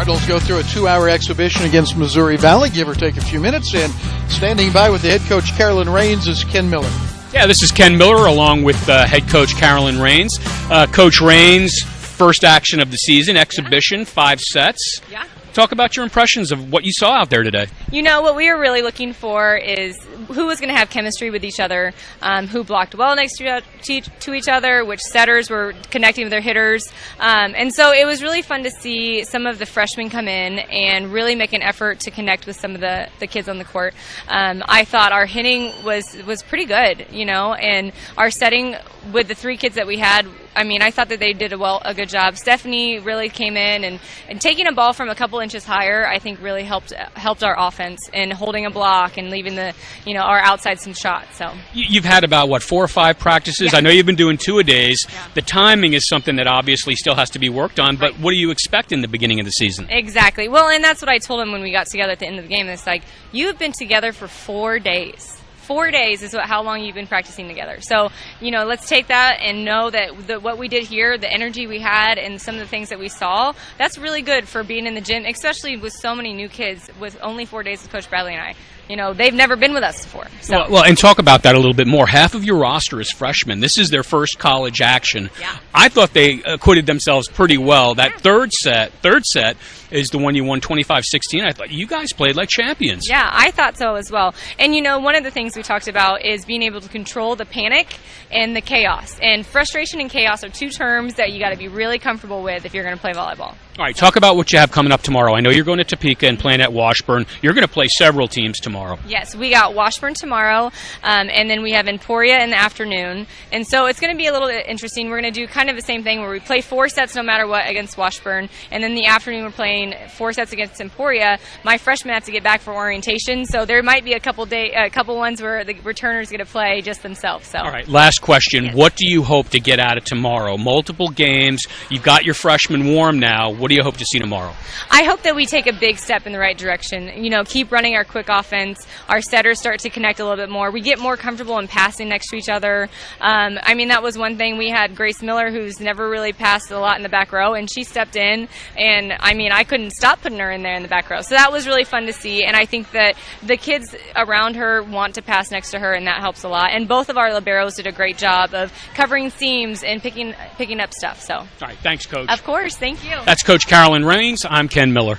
Cardinals go through a 2-hour exhibition against Missouri Valley, give or take a few minutes, and standing by with the head coach Carolyn Raynes is Ken Miller. Yeah, this is Ken Miller along with head coach Carolyn Raynes. Coach Raynes, first action of the season, exhibition, 5 sets. Yeah. Talk about your impressions of what you saw out there today. You know, what we were really looking for is who was going to have chemistry with each other, who blocked well next to each other, which setters were connecting with their hitters. And so it was really fun to see some of the freshmen come in and really make an effort to connect with some of the kids on the court. I thought our hitting was pretty good, you know, and our setting with the 3 kids that we had, I mean, I thought that they did a good job. Stephanie really came in and taking a ball from a couple inches higher, I think really helped our offense and holding a block and leaving our outside some shots. So you've had about 4 or 5 practices. Yeah. I know you've been doing 2 a days. Yeah. The timing is something that obviously still has to be worked on. But Right. what do you expect in the beginning of the season? Exactly. Well, and that's what I told him when we got together at the end of the game. It's like, you've been together for 4 days. 4 days is how long you've been practicing together. So, let's take that and know that what we did here, the energy we had, and some of the things that we saw, that's really good for being in the gym, especially with so many new kids with only 4 days with Coach Bradley and I. They've never been with us before. So. Well, and talk about that a little bit more. Half of your roster is freshmen. This is their first college action. Yeah. I thought they acquitted themselves pretty well. That third set is the one you won 25-16. I thought you guys played like champions. Yeah, I thought so as well. And, one of the things we talked about is being able to control the panic and the chaos. And frustration and chaos are 2 terms that you got to be really comfortable with if you're going to play volleyball. All right, talk about what you have coming up tomorrow. I know you're going to Topeka and playing at Washburn. You're going to play several teams tomorrow. Yes, we got Washburn tomorrow, and then we have Emporia in the afternoon. And so it's going to be a little bit interesting. We're going to do kind of the same thing where we play 4 sets no matter what against Washburn, and then in the afternoon we're playing 4 sets against Emporia. My freshmen have to get back for orientation, so there might be a couple ones where the returners get to play just themselves. So. All right, last question. Yes. What do you hope to get out of tomorrow? Multiple games. You've got your freshmen warm now. What do you hope to see tomorrow? I hope that we take a big step in the right direction. Keep running our quick offense. Our setters start to connect a little bit more. We get more comfortable in passing next to each other. That was one thing. We had Grace Miller, who's never really passed a lot in the back row, and she stepped in, and I couldn't stop putting her in there in the back row. So that was really fun to see, and I think that the kids around her want to pass next to her, and that helps a lot. And both of our liberos did a great job of covering seams and picking up stuff. So. All right, thanks, Coach. Of course, thank you. That's Coach Carolyn Raynes. I'm Ken Miller.